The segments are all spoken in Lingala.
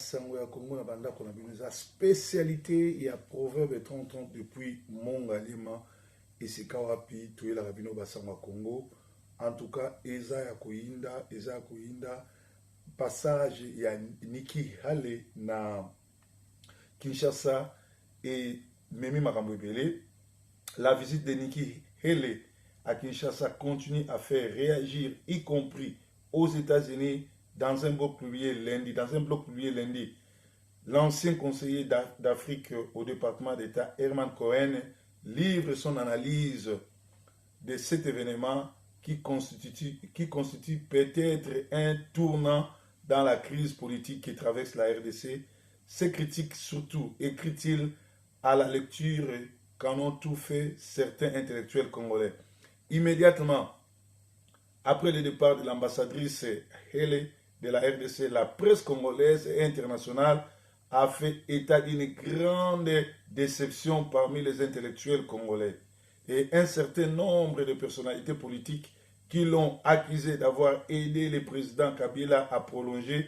sango ya Congo na banda kona binoza spécialité ya proverbe 30 depuis monga lima esika wapi toyela bino basango ya Congo. En tout cas eza ya koyinda passage ya Nikki Haley na Kinshasa et Memi makambo ebele. La visite de Nikki Haley à Kinshasa continue à faire réagir, y compris aux États-Unis. Dans un bloc publié lundi, l'ancien conseiller d'Afrique au département d'État, Herman Cohen, livre son analyse de cet événement qui constitue peut-être un tournant dans la crise politique qui traverse la RDC. Ces critiques surtout, écrit-il, à la lecture qu'en ont tout fait certains intellectuels congolais. Immédiatement, après le départ de l'ambassadrice Haley de la RDC, la presse congolaise et internationale a fait état d'une grande déception parmi les intellectuels congolais. Et un certain nombre de personnalités politiques qui l'ont accusé d'avoir aidé le président Kabila à prolonger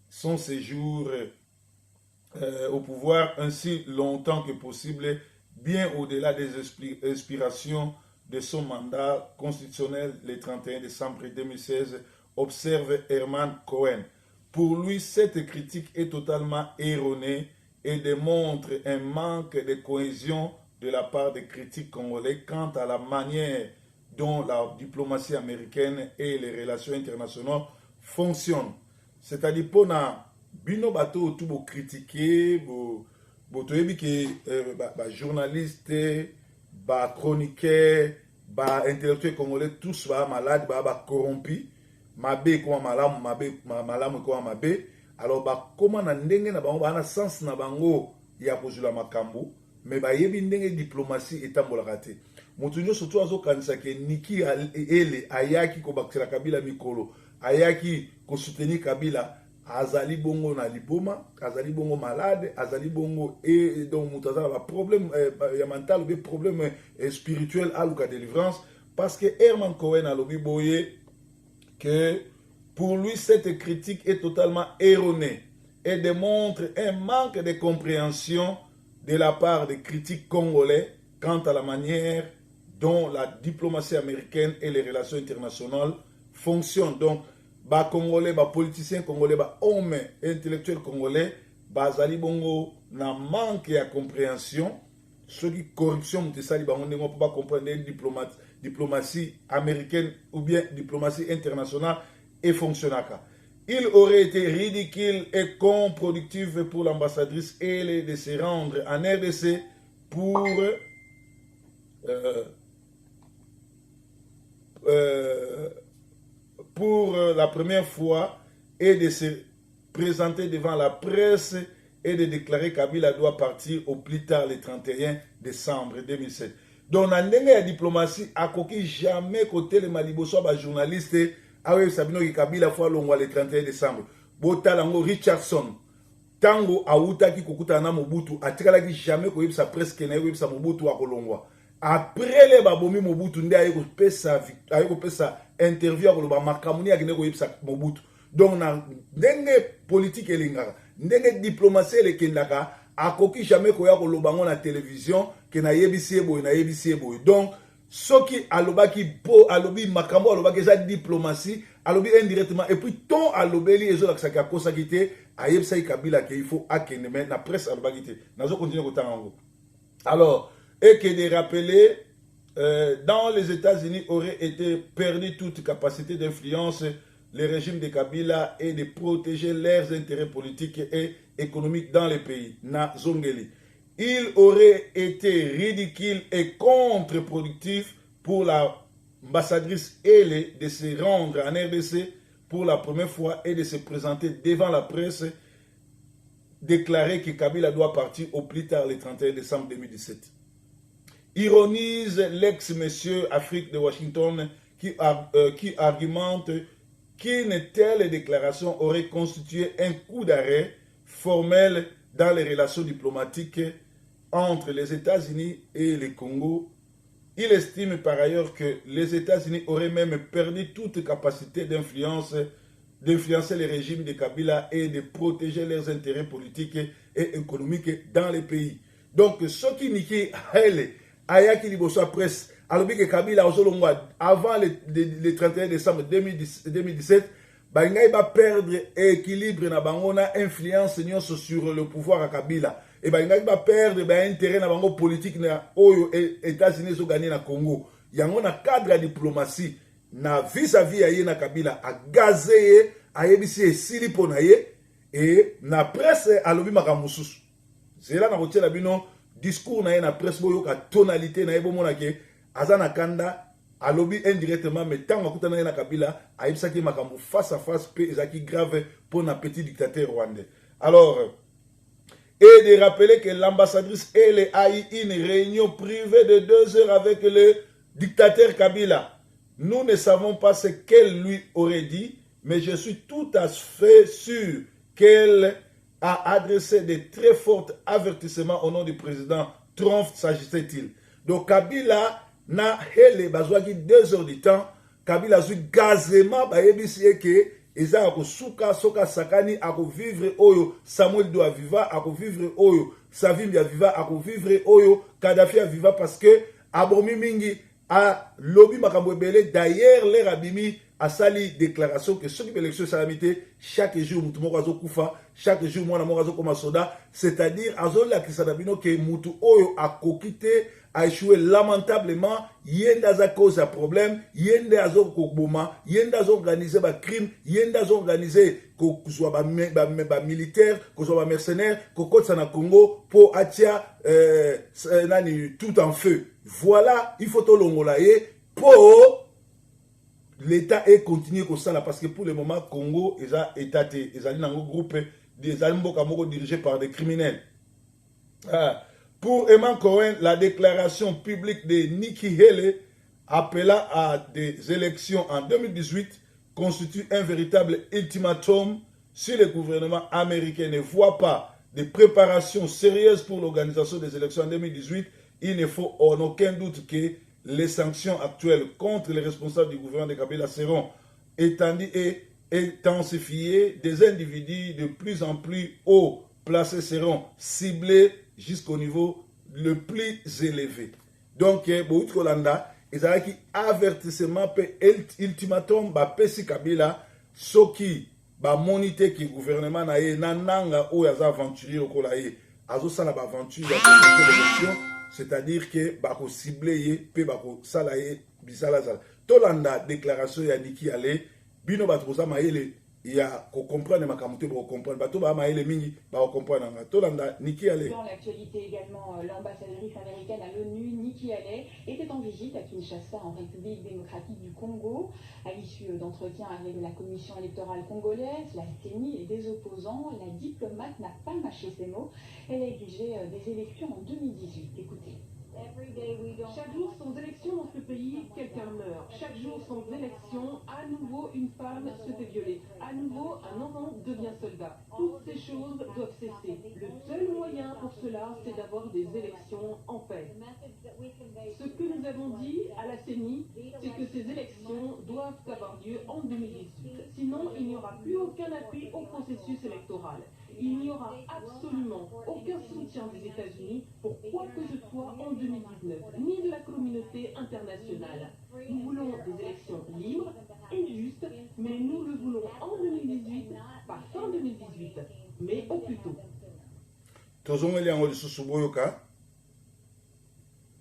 son séjour au pouvoir ainsi longtemps que possible, bien au-delà des inspirations de son mandat constitutionnel le 31 décembre 2016, observe Herman Cohen. Pour lui, cette critique est totalement erronée et démontre un manque de cohésion de la part des critiques congolais quant à la manière dont la diplomatie américaine et les relations internationales fonctionnent. C'est-à-dire, pour bino bato tout beau critiquer, toyebi que journaliste, chroniqueur, intellectuel congolais, tous ba malade, corrompu, mabe kwa malamu kwa mabe. Alors comment na ndenge na bango na sens na bango ya kozula makambo, mais yebi ndenge diplomatie etambolaka te. Mutu nyonso to azokanisa ke Nikki Haley ayaki ko bakela Kabila mikolo, ayaki ko soutenir Kabila, azali bongo na liboma, azali bongo malade, azali bongo et donc mutu azala ba problème ya mental ou problème spirituel aluka délivrance, parce que Herman Cohen a lobi boye que pour lui cette critique est totalement erronée et démontre un manque de compréhension de la part des critiques congolais quant à la manière dont la diplomatie américaine et les relations internationales fonctionnent. Donc, Congolais, politiciens congolais, hommes intellectuels congolais, bazali bongo na manque de compréhension, ce qui corruption de ça, on ne peut pas comprendre diplomatie américaine ou bien diplomatie internationale et fonctionnaka. Il aurait été ridicule et contre-productif pour l'ambassadrice Haley de se rendre en RDC pour la première fois et de se présenter devant la presse et de déclarer Kabila doit partir au plus tard le 31 décembre 2007. Donc, dans la diplomatie, à koki jamais côté le maliboso ba journaliste awe sabino ki Kabila fois longwa le 31 décembre. Botalango Richardson tango auta ki kokuta na Mobutu atikala ki jamais ko yebisa presse ke na yebisa Mobutu akolongwa. Après les babomi Mobutu nde ayeko pesa interview akoloba makamuni akine ko yebisa Mobutu. Donc na ndenge politique elingaka, ndenge diplomatie elekendaka, akoki jamais koya koloba ngo na télévision ke na yebisi eboy. Donc soki alobaki po alobi makambo alobaki eza diplomatie, alobi indirectement et puis ton alobeli ezolakisa ka kosaki te ayebisa Kabila ke il faut akende mais na presse alobaki te. Nazo continuer kotanga ngo. Alors et que de rappeler, dans les États-Unis aurait été perdu toute capacité d'influence le régime de Kabila et de protéger leurs intérêts politiques et économiques dans les pays. Na Zongeli. Il aurait été ridicule et contre-productif pour l'ambassadrice Haley de se rendre en RDC pour la première fois et de se présenter devant la presse, déclarer que Kabila doit partir au plus tard le 31 décembre 2017. Ironise l'ex-monsieur Afrique de Washington qui argumente qu'une telle déclaration aurait constitué un coup d'arrêt formel dans les relations diplomatiques entre les États-Unis et le Congo. Il estime par ailleurs que les États-Unis auraient même perdu toute capacité d'influence d'influencer les régimes de Kabila et de protéger leurs intérêts politiques et économiques dans les pays. Donc, ce qui niki Haile, Ayaki Liboso presse, alors que Kabila, avant le 31 décembre 2017, il va perdre l'équilibre na bangona influence sur le pouvoir à Kabila. Et il va perdre l'intérêt na bango politique na oyo États-Unis ont gagné na Congo. Il y a un cadre de diplomatie na vis-à-vis aye na Kabila a gazé a yebisi esili pona ye et na presse alobi makambo susu. C'est là na rotiela bino discours na ye na presse boyo ka tonalité na ye bomona ke azana kanda alobi indirectement mais tant makutana na Kabila a yebisaki makambo face à face pe ezaki grave pour un petit dictateur rwandais. Alors et de rappeler que l'ambassadrice elle a eu une réunion privée de 2 heures avec le dictateur Kabila. Nous ne savons pas ce qu'elle lui aurait dit, mais je suis tout à fait sûr qu'elle a adressé de très forts avertissements au nom du président Trump, s'agissait-il. Donc Kabila n'a hele bazwaki 2 heures du temps. Kabila a eu gazement bayebisi que eza ko suka soka sakani ako vivre oyo Samuel doit vivre ako vivre oyo Savimbi a vivre ako vivre oyo Kadhafi a vivre parce que abomi mingi a lobby makambo ebele. D'ailleurs les rabimi a sali déclaration que ceux qui élection salamité chaque jour mutu moko azokufa, chaque jour mwana moko azokoma soda, c'est-à-dire azola kisadabino que mutu oyo a kokité a échoué lamentablement. Yenda za cause à problème, yenda azo kokboma, yenda azo organiser ba crime, yenda azo organiser ko soit ba militaire, ko soit ba mercenaire, ko kotsa na Congo pour atia nani tout en feu. Voilà, il faut to longola ye pour l'État est continué comme ça là parce que pour le moment Congo est étaté, ils ont un groupe des Almboka moko dirigé par des criminels. Pour Eman Cohen, la déclaration publique de Nikki Haley appelant à des élections en 2018 constitue un véritable ultimatum. Si le gouvernement américain ne voit pas de préparation sérieuse pour l'organisation des élections en 2018, il ne faut en aucun doute que les sanctions actuelles contre les responsables du gouvernement de Kabila seront étendues et intensifiées. Des individus de plus en plus haut placés seront ciblés jusqu'au niveau le plus élevé. Donc, Bout Kolanda, ils ont qui avertissement ultimatum pesi Kabila, ce qui va moniter que le gouvernement na ye nananga ou yaza aventurier au kolaye, azo sa la aventure l'élection, c'est-à-dire que bako ciblé ye pe bako salaye bisala sala. Tolanda déclaration ya Nikki Haley, bino batkoza maele ya ko comprendre makamute pour comprendre bato ba maele mingi ba comprendre nga Tolanda Nikki Haley. Dans l'actualité également, l'ambassadrice américaine à l'ONU Nikki Haley était en visite à Kinshasa en République démocratique du Congo à l'issue d'entretiens avec la commission électorale congolaise, la CENI et des opposants. La diplomate n'a pas mâché ses mots. Elle a exigé des élections en 2018. Écoutez. Chaque jour sans élection dans ce pays, quelqu'un meurt. Chaque jour sans élection, à nouveau une femme se fait violer. À nouveau, un enfant devient soldat. Toutes ces choses doivent cesser. Le seul moyen pour cela, c'est d'avoir des élections en paix. Ce que nous avons dit à la CENI, c'est que ces élections doivent avoir lieu en 2018. Sinon, il n'y aura plus aucun appui au processus électoral. Il n'y aura absolument aucun soutien des États-Unis pour quoi que ce soit en 2019, ni de la communauté internationale. Nous voulons des élections libres et justes, mais nous le voulons en 2018, pas fin 2018, mais au plus tôt.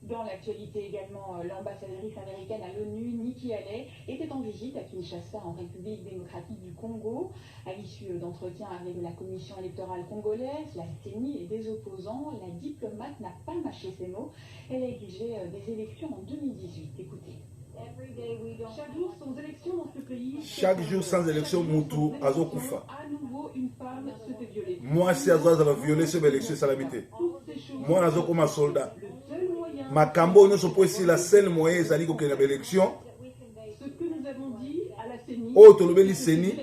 Dans l'actualité également, l'ambassadrice américaine à l'ONU, Nikki Haley, était en visite à Kinshasa en République démocratique du Congo à l'issue d'entretiens avec la commission électorale congolaise, la CENI et des opposants. La diplomate n'a pas mâché ses mots. Elle a exigé des élections en 2018. Écoutez. Chaque jour sans élection dans ce pays. Chaque jour sans élection, Moutou Azokufa. À nouveau une femme se fait violer. Moi, si Azokufa va violer cette élection salamité. Moi, Azokufa soldat. Makambo ne se peut si la seule moyen c'est qu'il y a l'élection. Ce que nous avons dit à la CENI. Otolobeli Seni.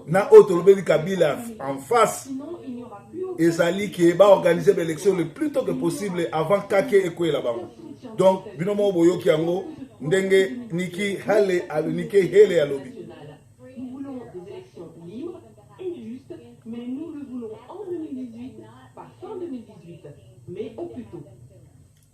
Na Otolobeli Kabila en face. Et Zali qui va organiser l'élection le plus tôt que possible avant Kake et Koué là-bas. Donc, binomo boyo kiango. Ndenge Nikki Haley à Nikki Haley à lobby. Nous voulons des élections mais au plus tôt.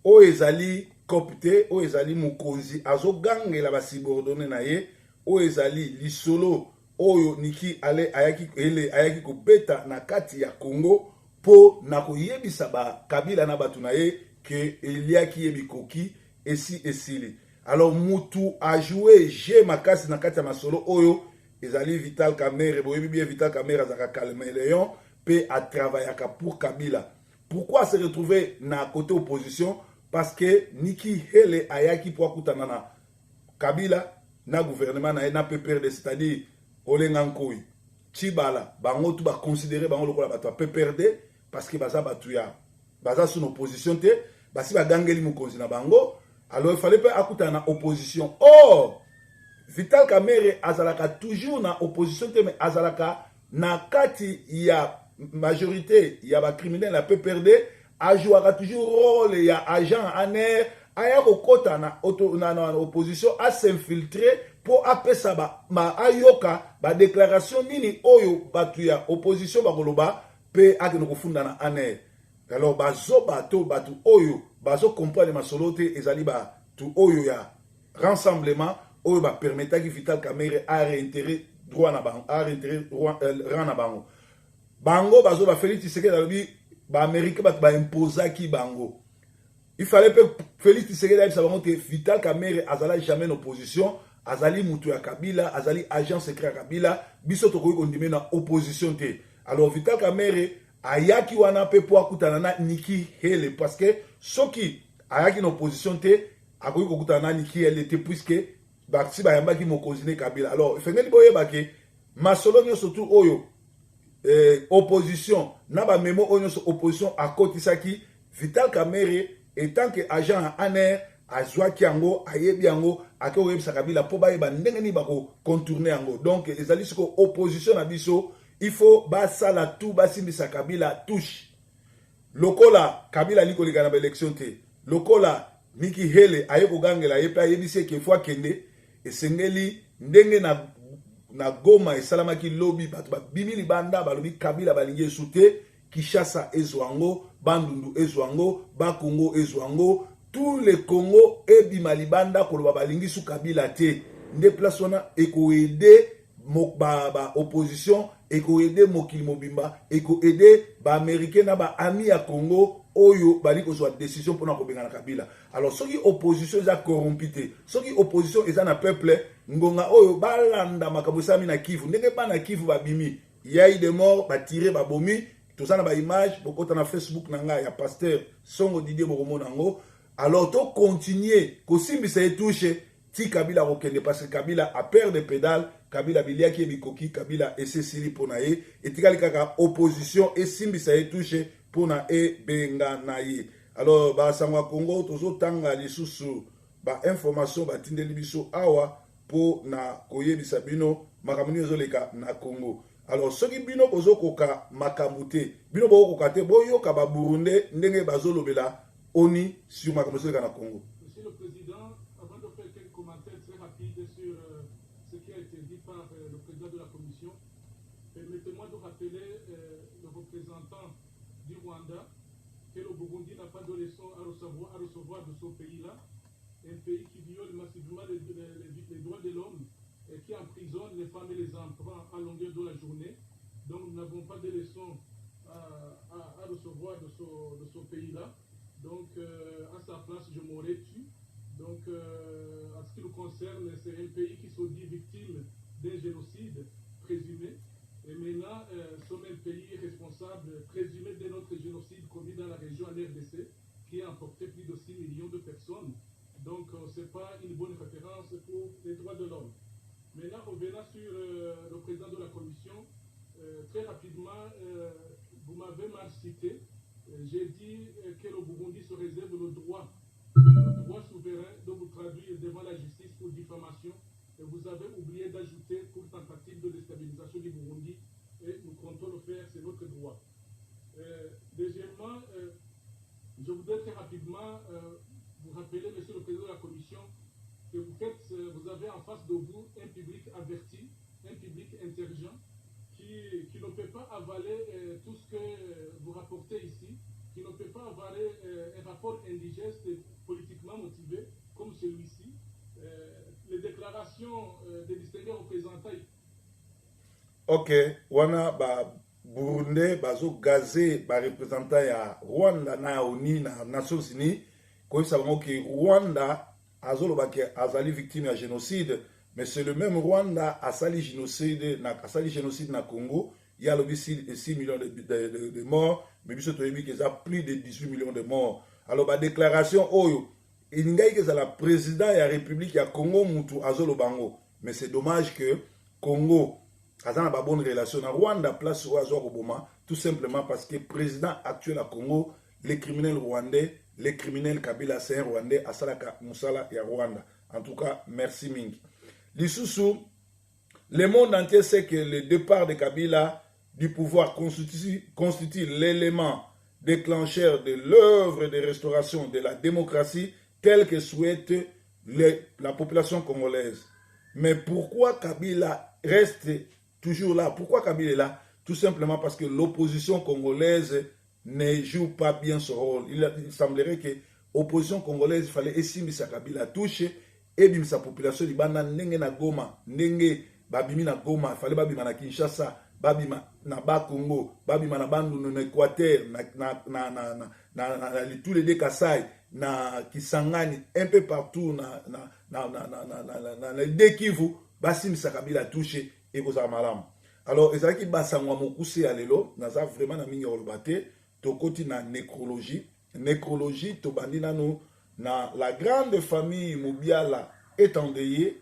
O ezali copte, o ezali mokonzi, azo gangela ba subordonné na ye, o ezali lisolo, oyo niki ale ayaki ko beta na kati ya Congo, po na koyebisa ba Kabila na batu na ye, que eliaki yebi koki, esi esili. Alors mutu a joué G makasi na kati ya masolo oyo, ezali Vital Kamerhe, boyebi bien Vital Kamerhe azaka caméléon, pe a travaillaka pour Kabila. Pourquoi se retrouver na côté opposition? Parce que Niki Hele ayaki pour akutana na Kabila, na gouvernement na PPRD, c'est-à-dire Olengankoi, Chibala, bango tout ba considérer bango lokola bato PPRD, parce que baza batuya, baza son opposition te, basi ba gangeli mukonzi na bango, alors il fallait pas akutana na opposition. Or, Vital Kamerhe azalaka toujours na opposition te, mais azalaka na kati ya majorité ya ba criminel la PPRD, a joué toujours rôle ya agent aner, aya kokota na opposition, a s'infiltrer pour apesa ma ayoka ba déclaration nini oyo batu ya opposition bakoloba pe akeno kofunda na aner. Alors bazo batu oyo bazo comprendre masolo te ezali ba tu oyo ya rassemblement oyo ba permettre ki Vital Kamerhe a réintérêt droit na bango, a réintérêt rang na bango. Bango bazo ba Félix Tshisekedi alobi ba Américain ba imposaki bango. Il fallait que Félix Tshisekedi aille savoir que Vital Kamerhe azala jamais en opposition, azali mutu ya Kabila, azali agent secret ya Kabila, biso to koyi kondime na opposition te. Alors Vital Kamerhe ayaki wana pe po akutana na Niki Hele parce que soki ayaki na opposition te akoyi kokutana na Niki Hele te puisque baksi bayambaki mokonzi Kabila. Alors fengeli boyeba ke masolo nyonso tu oyo opposition na ba memo oyo nyonso opposition akotisaki Vital Kamerhe étant que agent ANR azwaki yango ayebi yango akoyebisa Kabila po bayeba ndenge ni bako contourner yango. Donc ezali siko opposition na biso il faut basala tout basimbisa Kabila touche lokola Kabila liko lika na élection te lokola Niki Hele ayeko gangela yepe ayebisi ke fois kende esengeli ndenge na Goma esalamaki lobby bato bimili banda balobi Kabila balingi esute Kishasa ezwango Bandundu ezwango Bakongo ezwango tous les Congo ebima libanda koloba balingi su Kabila te nde place wana eko aider ba opposition eko aider mokili mobimba eko aider ba américain na ba ami ya Congo oyo bali kozwa décision pona kobenga na Kabila. Alors soki opposition eza corrompue, soki opposition eza na peuple ngonga oyo balanda makambo sami na Kivu ndenge ba na Kivu babimi yai de mort ba tirer ba bomi tout ça na ba image bokota na Facebook na nga ya pasteur Songo Didier Bokomona ngo. Alors to continuer kosimbisa etouche ti Kabila kokende parce que Kabila a peur de pédale, Kabila biliaki ebikoki, Kabila esesili pona ye etikali kaka opposition esimbisa etouche pona e benga na ye. Alors ba sangwa Congo tozo tanga lisusu ba information ba tindeli biso awa po na koyebisa bino makambo ezoleka na Congo. Alors soki bino bozo koka makambo te bino boko koka te boyoka ba Burundais ndenge bazolobela oni sur makambo ezoleka na Congo. Monsieur le Président, avant de faire quelques commentaires très rapides sur ce qui a été dit par le président de la Commission, permettez-moi de rappeler le représentant du Rwanda que le Burundi n'a pas de leçon à recevoir de ce pays-là, un pays qui viole massivement les droits de l'homme et qui emprisonne les femmes et les enfants à longueur de la journée. Donc nous n'avons pas de leçons à recevoir de ce pays-là. Donc à sa place, je m'aurais tué. Donc en ce qui nous concerne, c'est un pays qui se dit victime d'un génocide présumé. Et maintenant, sommes un pays responsable présumé de notre génocide commis dans la région en RDC, qui a emporté plus de 6 millions de personnes. Donc, ce n'est pas une bonne référence pour les droits de l'homme. Maintenant, revenant sur le président de la Commission, très rapidement, vous m'avez mal cité. J'ai dit que le Burundi se réserve le droit souverain de vous traduire devant la justice pour diffamation. Et vous avez oublié d'ajouter pour tentative de déstabilisation du Burundi, et nous comptons le faire, c'est notre droit. Deuxièmement, je voudrais très rapidement vous rappeler, Monsieur le Président de la Commission, que vous avez en face de vous un public averti, un public intelligent, qui ne peut pas avaler tout ce que vous rapportez ici, qui ne peut pas avaler rapport indigeste politiquement motivé comme celui-ci, les déclarations des distingués représentants. Ok, wana ba Burundi bazo gazé ba représentant ya Rwanda na ONU na Nations Unies ko sabango que Rwanda azoloba ke azali victime ya génocide, mais c'est le même Rwanda asali génocide na Congo. Il y a 6 millions de morts, mais biso toyebi que ça plus de 18 millions de morts. Alors ba déclaration oyo iningai que ça la président ya République ya Congo mutu azolobango, mais c'est dommage que Congo azana ba bonne relation na Rwanda place au azwa Obama, tout simplement parce que président actuel à Congo, les criminels rwandais, les criminels Kabila c'est un rwandais asalaka musala ya Rwanda. En tout cas, merci mingi. Lisusu, le monde entier sait que le départ de Kabila du pouvoir constitue l'élément déclencheur de l'œuvre de restauration de la démocratie telle que souhaite la population congolaise. Mais pourquoi Kabila reste toujours là? Pourquoi Kabila est là? Tout simplement parce que l'opposition congolaise ne joue pas bien son rôle. Il semblerait que l'opposition congolaise, il fallait estimer sa Kabila touche et bien sa population, il y na Goma, nenge babimi na Goma, il fallait babima na Kinshasa, babima na Bas-Congo, babima na Bandundu, na Équateur, tous les deux Kassai, na Kisangani, un peu partout, na les deux Kivu, basim sa Kabila touche et koza malam. Alors, et ça qui basangwa mokuse alelo, naza vraiment na mingi olobate, to koti na nécrologie, to bandina no na la grande famille Moubiala est endeuillée.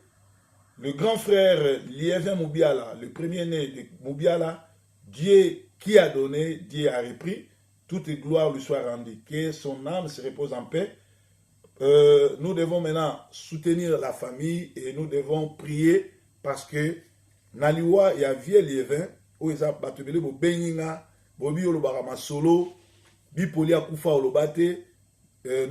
Le grand frère Liévin Moubiala, le premier-né de Moubiala, Dieu qui a donné, Dieu a repris. Toute gloire lui soit rendue. Que son âme se repose en paix. Nous devons maintenant soutenir la famille et nous devons prier parce que Naliwa ya vieux Liévin, où ils ont battu le Beninga, Bobi Olobarama Solo, Bipoli Akufa Olobate,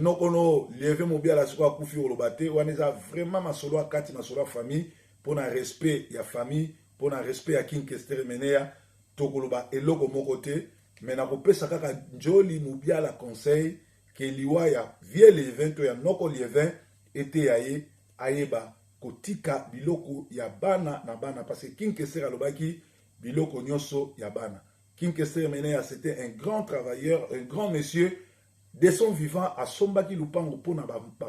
Nokono Liévin Moubiala Soko Akufi Olobate, on a vraiment ma solo à Kati, ma solo famille, pour un respect ya famille, pour un respect à King Kester Menea, Tokoloba et Logo Mokote, mais na kopé sakaka Njoli Moubiala conseil, que liwa ya vieux Liévin, to ya Noko Liévin, était aye, ayeba, kotika biloko ya bana na bana, parce que King Kester Alobaki, biloko nyoso ya bana. King Kester Menea, c'était un grand travailleur, un grand monsieur, de son vivant, à Sombaki Lupango, pour na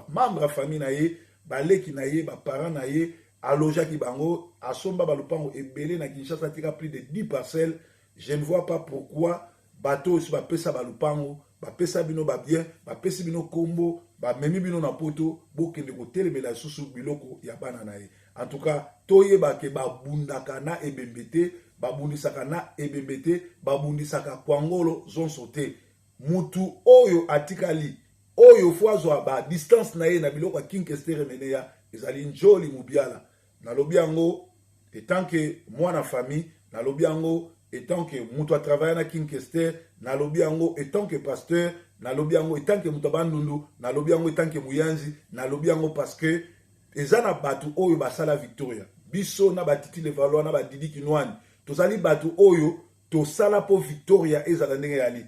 membre de famille naye, baleki naye, parents naye, à Lojaki Bango, à Somba Balupango et Belé na Kinshasa, tika plus de 10 parcelles. Je ne vois pas pourquoi bateau sur Bapesa Balupango, Bapesa Bino Babien, Bapesa Bino Kombo, Bamemi Bino Napoto, Bokende Kotel, mais la sous Biloko Yabana naye. En tout cas, Toye Bake Babundakana et Bembete, Babundisakana et Bembete, Babundisaka Kwangolo, zone sauté. Mutu oyo atikali oyo fwazwa ba distance na ye na biloko King Kester Menea ezali Njoli Moubiala na lobiango etant que mwana famille na lobiango etant que mutu a travaillé na King Kester na lobiango etant que pasteur na lobiango etant que mutu bandundu na lobiango etant que muyanzi na lobiango parce que ezana batu oyo basala Victoria biso na batiti le valois na ba Didi Kinwani tozali batu oyo to sala po Victoria ezala ndenge yali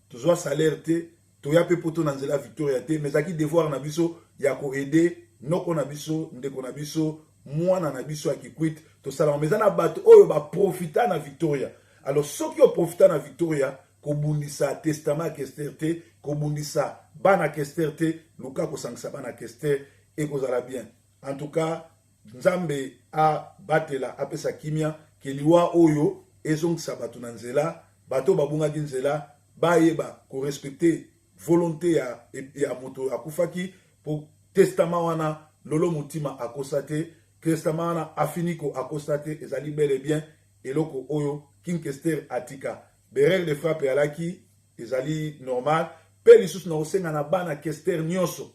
toujours salaire te toya pe poto na nzela Victoria te mais aki devoir na biso ya ko aider noko na biso ndeko na biso mwana na biso akikwit to sala mais na bato oyo ba profita na Victoria. Alors ceux qui ont profité na Victoria ko bundisa testament Kester te ko bundisa bana Kester te luka ko sangisa bana Kester et ko zala bien. En tout cas Nzambe a batela apesa kimia ke liwa oyo ezongisa bato na nzela bato babunga nzela baeba ko respecter volonté ya moto akufaki pour testament wana lolo mutima akosate testament wana afiniko akosate ezali bel et bien eloko oyo King Kester atika berel de frappe alaki ezali normal pe lisusu na osenga na bana Kester nyonso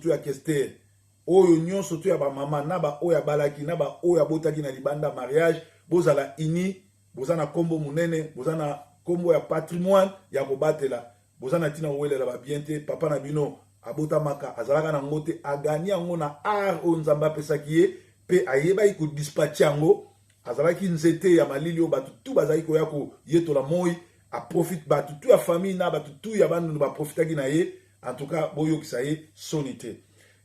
tu ya Kester oyo nyonso tu ya ba mama na ba oya balaki na ba oya botaki na libanda mariage bozala ini bozana kombo munene bozana kombo ya patrimoine ya kobatela bozana tina welela ba biente papa na bino abota maka azalaka na ngote agani yango na art o nzamba pesaki ye pe ayeba iko dispatch yango azalaki nzete ya malili o batu tu bazali ko yako yetola moi a profite batu tu ya famille na batu tu ya bandu ba profitaki na ye en tout cas boyo kisaye sonité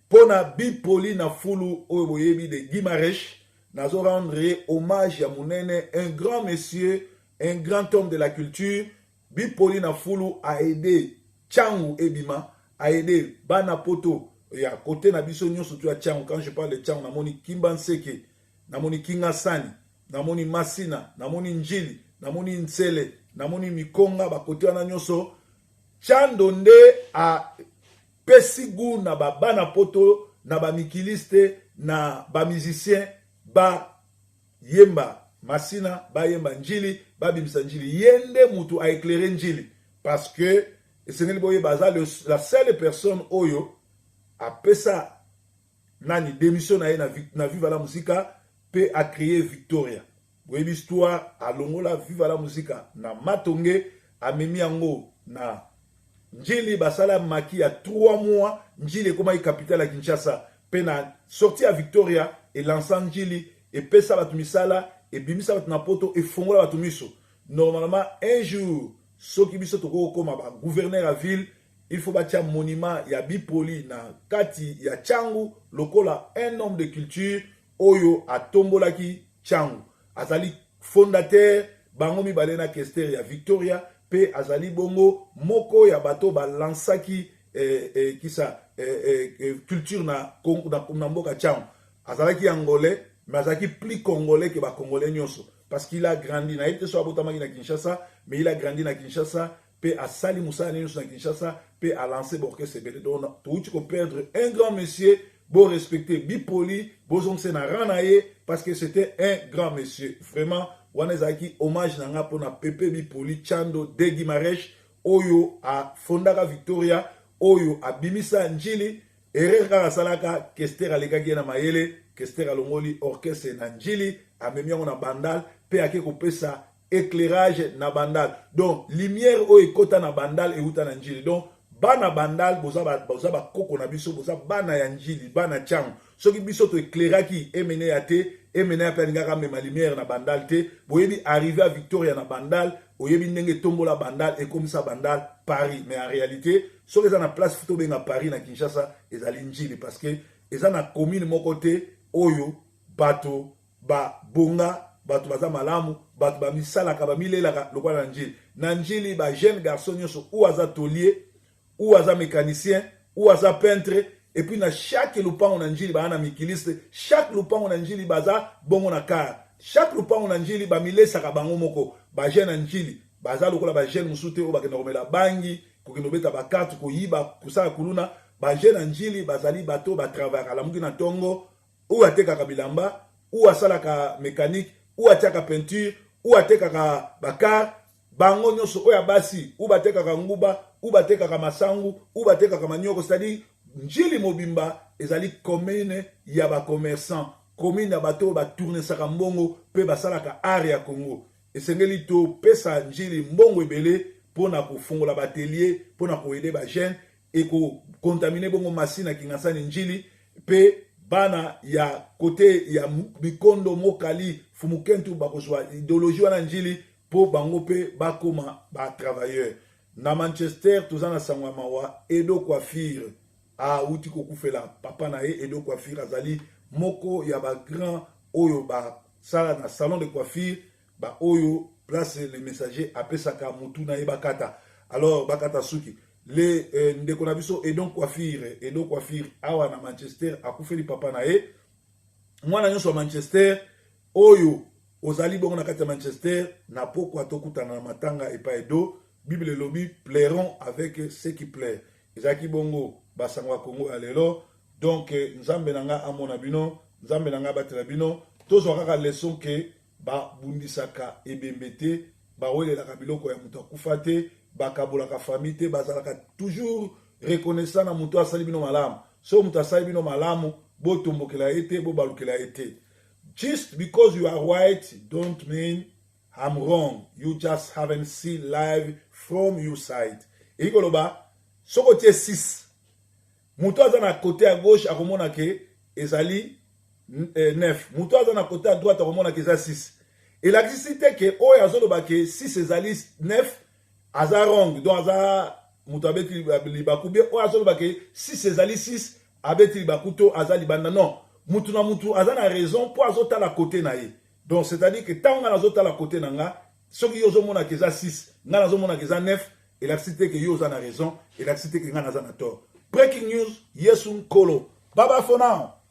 pona bipoli na fulu oyo boyebi de Guimarèche nazo rendre hommage à monene un grand monsieur, un grand homme de la culture. Bipoli na fulu a aidé Tchangu Ebima, a aidé Bana Poto, et à côté na biso nyonso tu Tchangu. Quand je parle de Tchangu, namoni Kimbanseke, namoni Kingasani, namoni Masina, namoni Njili, namoni Nsele, namoni Mikonga, ba côté wana nyonso. Tchandonde a pesigu na ba Bana Poto, na ba mikiliste, na ba musicien, ba yemba Masina, ba yemba Njili, ba bimsa Njili. Yende mutu a éclairé Njili. Parce que, la seule personne oyo a pesa nani démission na Viva la Musica peut a créé Victoria. Vous voyez l'histoire à Longola Viva la Musica na Matonge a memi yango na Njili basala maki ya 3 mois Njili comme capitale à Kinshasa pe na sorti à Victoria et lançant Njili et pesa batumisala et bimisa batuna poto et fongola batumiso. Normalement un jour soki biso toko koma ba gouverneur à ville il faut bâtir un monument ya bipoli na kati ya Tchangu lokola un homme de culture oyo atombolaki Tchangu azali fondateur bango mibale na Kester ya Victoria pe azali bongo moko ya bato ba lansaki kisa culture na mboka Tchangu azalaki angolais mais azalaki plus congolais que ba congolais nyonso parce qu'il a grandi na été soit botamaki na Kinshasa mais il a grandi na Kinshasa pe a sali musala nyonso na Kinshasa pe a lancé l'orchestre belé donc tu peux perdre un grand monsieur beau respecter bipoli bozong se na ranaye parce que c'était un grand monsieur vraiment wana ezaki hommage nanga pona Pepe Bipoli Tchando de Guimarèche oyo a fondaka Victoria oyo a bimisa Njili ereka salaka Kester alekaki na mayele Kester alongoli orchestre na Njili a memi yango na bandal pe ake kopesa éclairage na bandal donc lumière o ekota na bandal e uta na Njili donc bana bandal boza ba koko na biso boza bana ya Njili bana Tchangu soki biso to éclairaki emene ya te emene ya pe ngaka mema lumière na bandal te boyebi arrivé à Victoria na bandal oyebi ndenge tombola bandal et comme ça bandal Paris mais en réalité soki za na place photo benga Paris na Kinshasa ezali Njili parce que eza na commune moko te oyo bato ba bonga bato baza malamu bato ba misalaka ba milelaka lokola na Njili na Njili ba jeune garçon nyonso ou aza taulier ou aza mécanicien ou aza peintre et puis na chaque lupango na Njili ba na mikiliste chaque lupango na Njili baza bongo na car chaque lupango na Njili ba milesaka bango moko ba jeune na Njili baza lokola ba jeune musute o bakenda komela bangi kokendo beta ba carte ko yiba kusaka kuluna ba jeune na Njili bazali bato ba travailler la muki na tongo ou atekaka bilamba ou asalaka mécanique ou atiaka peinture ou atekaka bakar bango nyonso oya basi ou batekaka nguba ou batekaka masangu ou batekaka manioko c'est-à-dire Njili mobimba ezali commune ya ba commerçant commune ya bato ba tourner saka mbongo pe basalaka art ya Congo esengeli to pesa Njili mbongo ebele pona kofungola batelier pona koede ba jeune et ko contaminer bongo machine na Kingasani Njili pe bana ya côté ya Bikondo Mokali Fumukentu bakozwa idéologie wana Njili po bango pe bakoma ba travailleur na Manchester tozana sangwa mawa Edo Coiffure a uti kokufela papa na Edo Coiffure azali moko ya ba grand oyo ba sala na salon de coiffure ba oyo place les messagers apesaka mutu na bakata alors bakata suki le ndeko na biso Edo Coiffure awa na Manchester akufeli papa na mwana nyonso wa Manchester oyo ozali bongo na kati ya Manchester na pokwa tokutana na matanga epa Edo Bible lobby plairont avec ceux qui plairent ezaki bongo basangwa Congo ya lelo donc nzambe nanga amona bino nzambe nanga batela bino tozwa kaka leçon ke ba bundisaka ebembete ba welelaka biloko ya mutu akufa te bakabolaka famille te bazalaka toujours reconnaissant na mutu asali bino malamu so mutu asali bino malamu botombokela ete bobalukela ete just because you are white don't mean I'm wrong. You just haven't seen live from your side. Et koloba, soko tie 6. Mutu aza na côté à gauche akomona ke ezali 9. Mutu aza na côté à droite akomona ke ezali 6. Et l'activité que oyo azoloba ke 6 ezali 9 aza wrong. Donc aza muto abeti libaku bien o azo ba ke 6 ezali 6 abeti libaku to azali banda non mutu na mutu azana raison pour azota la côté na ye donc c'est-à-dire que tant nga azota la côté na nga soki yo zo mona ke za 6 nga nazo mona ke za 9 et la cité que yo za na raison et la cité que nga na za na tort breaking news Yesu Kolo baba for now.